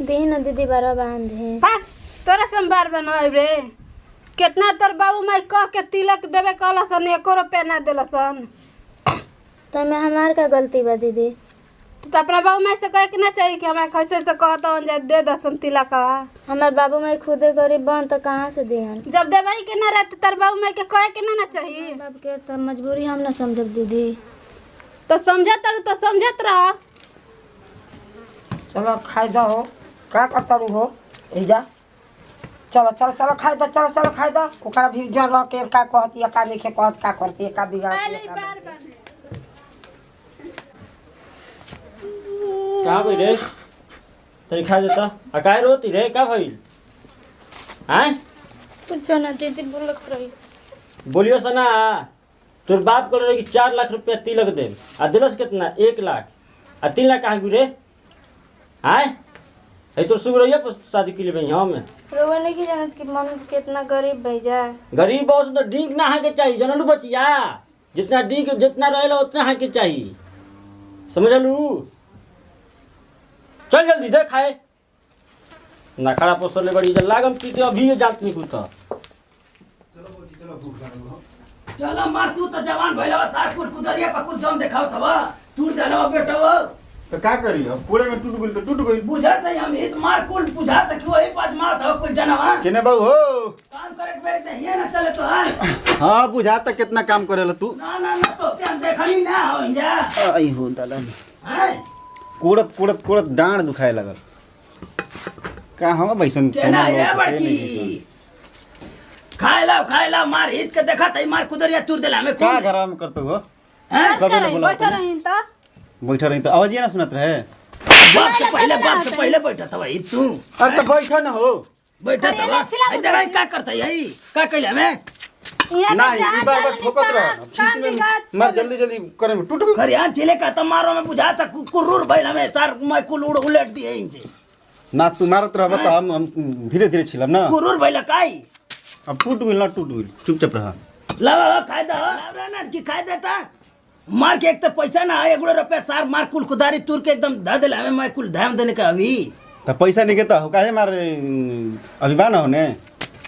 दी न दीदी बारह बांधे भाग तोरा संबार बनवाई रे। कितना तोर बाबू माई कह के तिलक देवे कहलसन 1 रुपया ना देलसन। तो मैं हमार का गलती बा दीदी? तो अपना बाबू माई से कहे के ना चाहिए कि हमरा कैसे से कहता हूं जे दे दसन तिलक। हमार बाबू माई खुदे गरीब बन तो कहाँ से दिहन? जब देवाई के ना रहते तर बाबू माई के कहे के ना चाहिए। बाप के तो मजबूरी हम ना समझब दीदी। तो समझत तो समझत रह। चलो खाई दो हो का करता रू हो एजा चलो चलो चलो खाई दो चलो चलो खाई दो ओकरा भी जन रह के का कहती है का नहीं के कहत का करती है का बिगाड़ती है का भइल रे तनी खा देता आ काहे रोती रे का भइल हैं कुछ ना दीदी बोलत रही। बोलियो सना तोर बाप कहले कि 4 लाख रुपया तिलक दे आ दिलस कितना 1 लाख आ 3 लाख कहाँ गिरे हैं है तो सुगरैया पर शादी के लिए भाई हम रोवे नहीं की जानत कि मम्मी कितना गरीब भैया गरीब बहुत तो डींग ना है के चाहिए जनलू बचिया जितना डींग जितना रहेला उतना है के चाहिए समझलू। चल जल्दी दे खाए ना खड़ा पोसले बड़ी जल लागम पीते अभी जात नहीं कुछ चलो मार तू तो जवान भइलवा सार कुल कुदरिया पर कुल दम देखाव तबा तू देलवा बेटवा तो का करी अब पूरे में टूट गइल तो टूट गइल बुझात है हम हित मार कुल बुझात कि वही पाज मार था कुल जनवा केने बाबू हो काम करे के बेरे नहीं ना चले तो है हां बुझा तक कितना काम करेला तू ना तो क्या देखनी ना हो जा आई हो दलन हैं कोड़त डांड दुखाए लगल का हम बैसन केना रे बड़की खाए ला मार हित के देखा तई मार कुदरिया तुर देला हमें का घर में करतो हो हैं कबे न बोला बैठा रही तो बैठा रही तो आवाज ना सुनत रहे बाप से पहले बैठा था भाई तू अरे तो बैठा ना हो बैठा था आई जगह का करता है का कहले हमें ना ई बार ठोकत रह खीस में मार जल्दी करे में टूट गइल खरिया चिले का त मारो में बुझा था कुर्रुर भइल हमें सार मैं कुल उलट दिए इनसे ना तू मारत रह बता हम धीरे छिलम ना कुर्रुर भइल काई अब टूट गइल ना टूट गइल चुपचाप रह लावा खाए दा ना की खाए देता मार के एक तो पैसा ना है 1 रुपया सार मार कुल कुदारी तुर के एकदम धा देला हमें मैं कुल धाम देने का अभी तो पैसा नहीं केता हो काहे मार अभी बा ना होने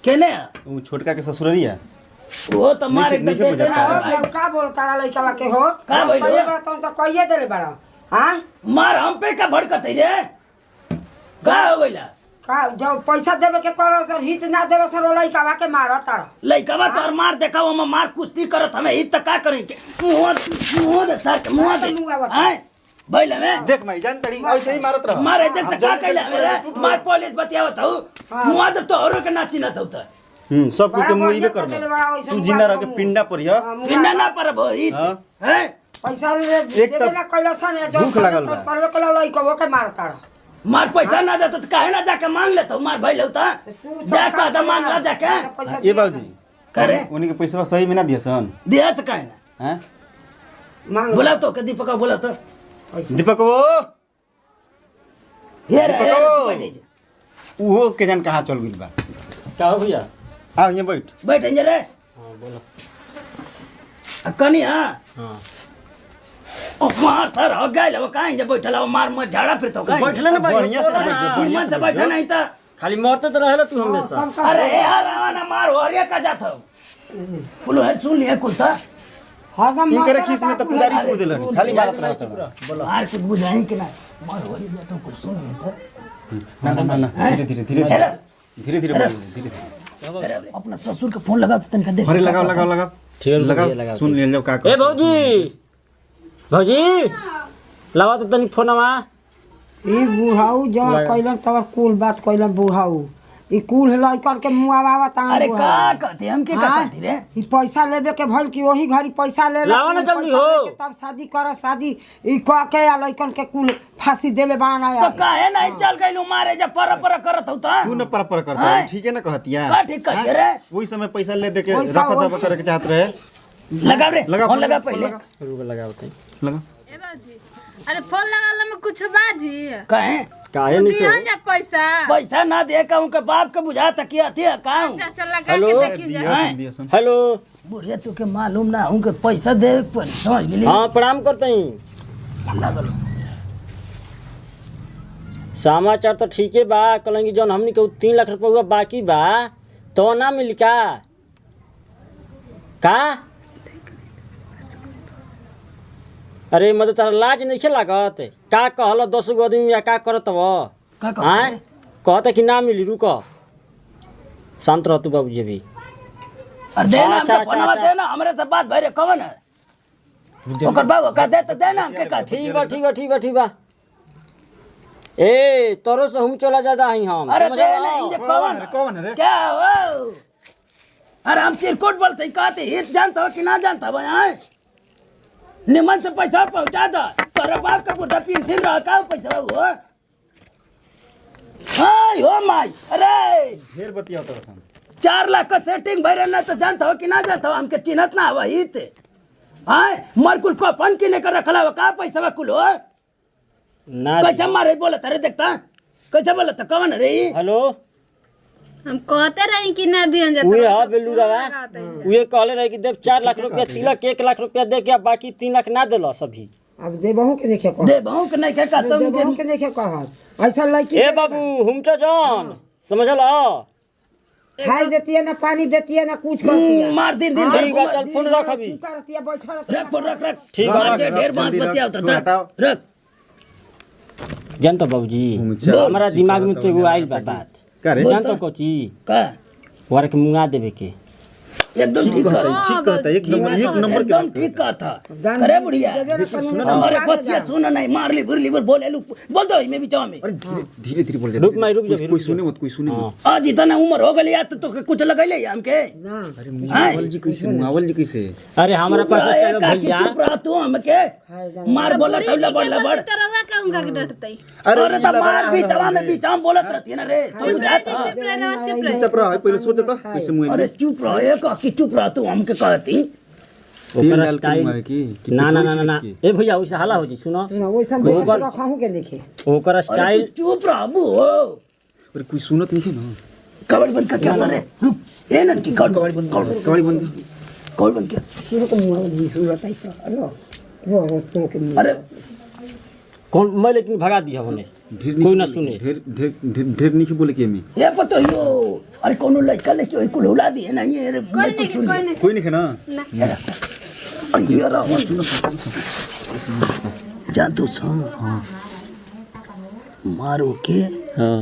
केने वो छोटका के ससुररिया वो तो मार एकदम दे देना और का बोलता लइका के हो का भइल हो? पहिले बड़ा तुम तो कहिए देले बड़ा हां मार हम पे का भड़कत है रे का हो गइला का जब पैसा देवे के करो सर हित ना देवे सर लइका के मारत तारा लइकवा तोर मार देखाओ हम मार कुश्ती करत हमें हित त का करें के मुंह दे सर के मुंह दे हैं भइल हमें देख मैं जान तड़ी ऐसे ही मारत रह मारे देख त का कहले हमें मार पुलिस बतियावत हूं मुंह दे तो औरो के नाची ना त सब कुछ मुइबे कर तू जिंदा रह के पिंडा परिया बिना ना पर भई हैं पैसा देवे ना कैलसन भूख लागल बा करवे कला लइका के मारत तारा मार पैसा ना देता तो काहे ना जाके मांग लेता हूं मार भइल होता जाके आधा मांग ला जाके ये बाबूजी करे उन्हीं के पैसा सही में ना दिया सन दिया से काहे ना हैं मांग बोला तो के दीपक बोला तो दीपक वो ये वो के जान कहां चल गइल बा का हो भैया आ ये बैठ बैठ रे हां बोलो कनी हां हां ओ मार सर हो गइल वो काहे जे बैठल हो मार में झाड़ा फिर तो काहे बैठले ना बढ़िया से बैठ निमन से बैठा नहीं था खाली मरते तो रहेला तू हमेशा अरे यार आना मार हो रे का जात हो बोलो है सुन लिया कुल था हरदम इन करे खीस में तो पुजारी तू देलन खाली मारत रहत बोलो मार कुछ बुझाई कि ना मार हो रे जात कुछ सुन लिया था ना धीरे धीरे अपना ससुर के फोन लगा तनिक देख अरे लगाओ ठीक लगा सुन ले लो का ए भौजी लावा तो तनी फोनवा ई बुढ़ाऊ जब कैलन तब कुल बात कैलन बुढ़ाऊ ई कुल लइकन के मुआवा ता अरे का कहते हम के का कहती रे ई पैसा लेबे के भइल कि वही घड़ी पैसा ले लाओ ना जल्दी हो। तब शादी कर शादी ई कह के आ लइकन के कुल फांसी देले बाना तो काहे नहीं चल गइलू मारे जब पर करत होता तू न पर करता है ठीक है ना कहतिया का ठीक कहते रे वही समय पैसा ले दे के रखत करे के चाहत रहे लगा रे फोन लगा पहले रुक लगाओ तई लगा ए बाजी अरे फोन लगाला में कुछ बाजी काहे काहे नहीं दिहन जा पैसा ना दे का उनके बाप के बुझा तक अथी का अच्छा लगा के देखी जा दिया सुन हेलो बुढ़िया तू के मालूम ना उनके पैसा दे पर समझ गेली हां प्रणाम करते हैं लागल समाचार तो ठीके बा, कलंगी जौन हमनी के 3 लाख रुपया बाकी बा तो ना मिली का? अरे मदद तारा लाज नहीं लागत का? कहल 10 गो आदमी या का करत बा? का हाँ कहते कि ना मिली, रुको शांत रह तू बाबूजी भी। अरे दे ना अच्छा, हमके फोनवा अच्छा। दे ना, हमरे से बात भइरे कवन है ओकर बाबू का दे तो दे ना हमके का ठीक बा ठीक बा ठीक बा ठीक बा। ए तोरो से हम चला ज्यादा ही हम अरे समझ दे लो? ना इंजे कौन है रे? क्या हो? अरे हम चिरकुट बोलते कहते हित जानता हो कि ना जानता भाई? हाँ निमन से पैसा पहुंचा दो, तोरा बाप का बुढ़ा पेंशन रहा का पैसा हो? हाँ हो माई, अरे ढेर बतिया तो सन 4 लाख का सेटिंग भरे ना तो जानता हो कि ना जानता हो? हमके चिन्हत ना हवा हित। हाँ मर कुल को फन किने कर रखला हो का पैसा कुल हो? ना कैसे मारे बोलत अरे देखता कैसे बोलत कौन रे? हेलो हम कहते रही कि ना दिहन जाता उहे हा बेलू रवा उहे कहले रहे कि देव 4 लाख रुपया तिलक 1 लाख रुपया दे के बाकी 3 लाख ना देलो सभी। अब देबहू के देखे कह दे बहु के नहीं के का तुम देबहू के देखे कह ऐसा लड़की ए बाबू हम तो जान समझ लो। खाई देती है ना पानी देती है ना कुछ करती है। मार दिन दिन ठीक बा चल फोन रख अभी। करती है बैठा रख फोन रख रख ठीक मार है के ढेर बात बतिया तू होता हटाओ। था रख जानतो बाबूजी चल, हमारा दिमाग में तो एगो आइल बा बात। का रे? जानतो कोची का वार के मुंगा देवे के। एकदम ठीक है ठीक कहता है, एक नंबर के एकदम ठीक कहा था अरे बुढ़िया अरे बतिया सुन नहीं मार ली बुरली बोले लू बोल दो मैं भी चाह में अरे धीरे धीरे बोल जा। रुक मैं रुक जा कोई सुने मत, कोई सुने मत। आज इतना उम्र हो गई याद तो कुछ लगैले हमके अरे मुंगावल जी कैसे? मुंगावल जी कैसे? अरे हमारा चुप पास रह, चलो काकी, भैया चुप रह तू हमके मार बोला था लबड़ लबड़ तरवा का उनका के डटतई। अरे तो मार भी चला में भी चाम बोलत रहती है ना रे तू जाता चुप रह चुप रह। चुप रहा है, पहले सोचा था कैसे मुंह अरे चुप रह एक की चुप रह तू हमके कहती तेल ओकर डाल के स्टाइल मुंगावे की ना ना ना ना ए भैया वैसे हल्ला हो जी सुनो वैसा गोबर- रखाहू के देखे ओकर अरे स्टाइल तू चुप रह बू अरे कोई सुनत नहीं ना। कबड़ बंद का क्या कर रहे रुक ए न की कबड़ बंद कबाड़ी बंद कबड़ बंद क्या शुरू को मुंह भी शुरू होता है हेलो वो तो के अरे कौन मैं लेकिन भगा दिया होने ढेर कोई ना सुने। ढेर ढेर ढेर ढेर नहीं बोले के में ये पतो यो अरे कोनो लड़का लेके ओई कुल हुला दिए ना ये अरे कोई नहीं कोई नहीं। कोई नहीं है ना। अरे ये रहा जान तू सुन मारो के हाँ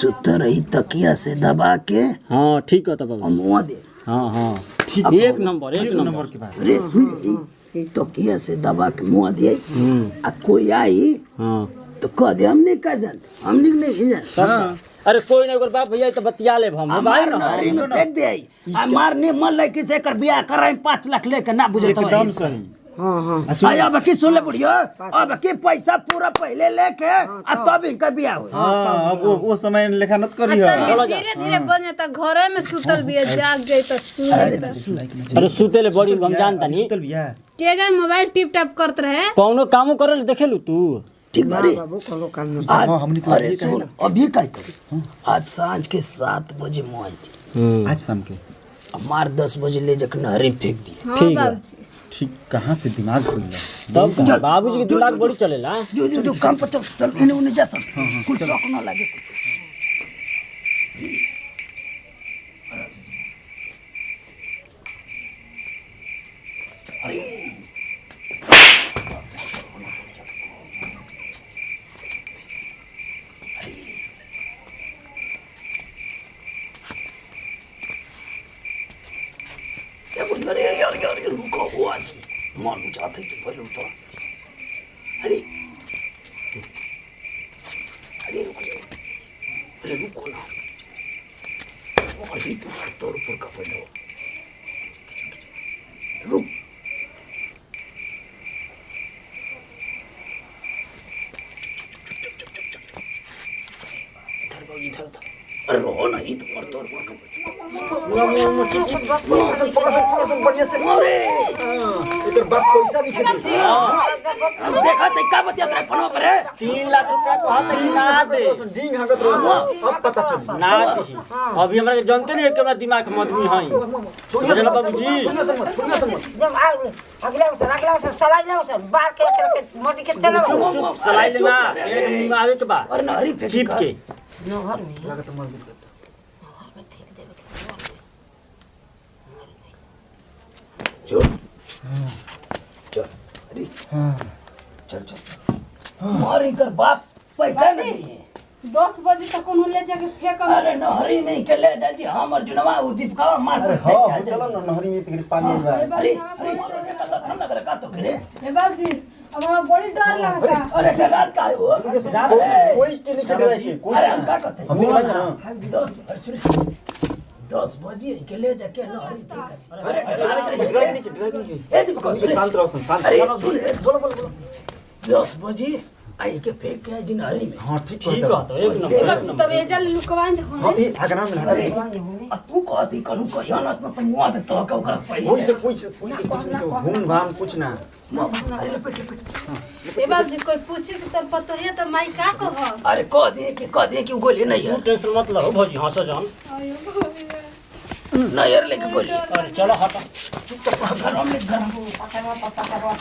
सुत रही तकिया से दबा के हाँ ठीक है तो और बाबू मुँह दे हाँ हाँ एक नंबर एक नंबर की बात रे सुन तकिया से दबा के मुँह दे आ कोई आई हाँ तो कह दे हमने का जानते हमने नहीं जानते अरे कोई नहीं अगर बाप भैया तो बतिया ले हम हमार नहरी में फेंक दे आई हमार ने मन लगे से कर बियाह कर रहे 5 लाख लेके ना बुझे तो एकदम सही। हां हां आया बकी सुन ले बुढ़िया अब की पैसा पूरा पहले लेके आ तब इनका बियाह हो हाँ अब वो समय लेखा नत करी है। धीरे धीरे बन जाता घरे में सुतल भी जाग जाई तो सु अरे सुते ले बड़ी हम जानता नहीं सुतल बिया के जन मोबाइल टिप टैप करत रहे। कौनो कामो करल देखे लू तू ठीक बारी बाबू कोनो काम नहीं आज हमने तो अरे सुन अभी काय करी आज सांझ के 7 बजे मुआई थी आज शाम के हमार 10 बजे ले जाकर नहरी में फेंक दिए हां बाबूजी ठीक कहाँ से दिमाग खुल तब बाबूजी के दिमाग बड़ी चलेला। जो काम पर चल इन्हें उन्हें जा सब कुछ शौक ना लगे अरे यार यार रुको हुआ जी मार बुझाते कि पहले उठो अरे अरे रुको अरे रुको ना अरे तोर ऊपर का पहले रुक इधर बाबू इधर अरे रो नहीं तो पर तोर बढ़िया से अरे एकर बाप पैसा नहीं खेदी देखा ते का बतिया तेरे फोन पर 3 लाख रुपया कहत कि ना दे डिंग हागत रहो अब पता चल ना किसी अभी हमरा के जानते नहीं है कि हमरा दिमाग में आदमी हई समझला बाबूजी जब अगले अवसर सलाई ले अवसर बाहर के मोटी के तेल चुप सलाई लेना मेरे में आवे के बा अरे नहरी फेंक चिप के नहर में लागत मर गई चल चल अरे चल चल मारी कर बाप पैसा नहीं है 10 बजे तक उन्हों ले जाके फेंक अरे नहरी में के ले चल जी हम अर्जुनवा उ दीपका मार अरे कर हां फेंक चलो ना नहरी में तिगरी पानी बा अरे अरे लखन नगर का तो करे ए बाबूजी अब हमरा बड़ी डर लगता अरे रात का है वो कोई के नहीं खेद रहा है कोई अरे हम का कहते हम नहीं ना 10 बजे के ले जाके नहरी फेंक अरे ड्राइव नहीं ए दीपका शांत रहो शांत अरे सुन बोलो 10 बजे आई के फेंक के जी नहरी में हां ठीक ठीक है है तो एक नंबर तब ए जल लुकवाइन जो हां ये आगना में अरे तू कहती कनु कहियो ना तो मुआ तक तो का ओकरा कोई पहिले से कुछ घूम भाम कुछ ना अरे लपेट ए बाबूजी कोई पूछे कि तोर पतोहिया त माई का कह अरे कह दे कि गोली नहीं है टेंशन मत लो भौजी हंस जान नहीं यार लेके गोली अरे चलो हटा घरों में घर पता करवा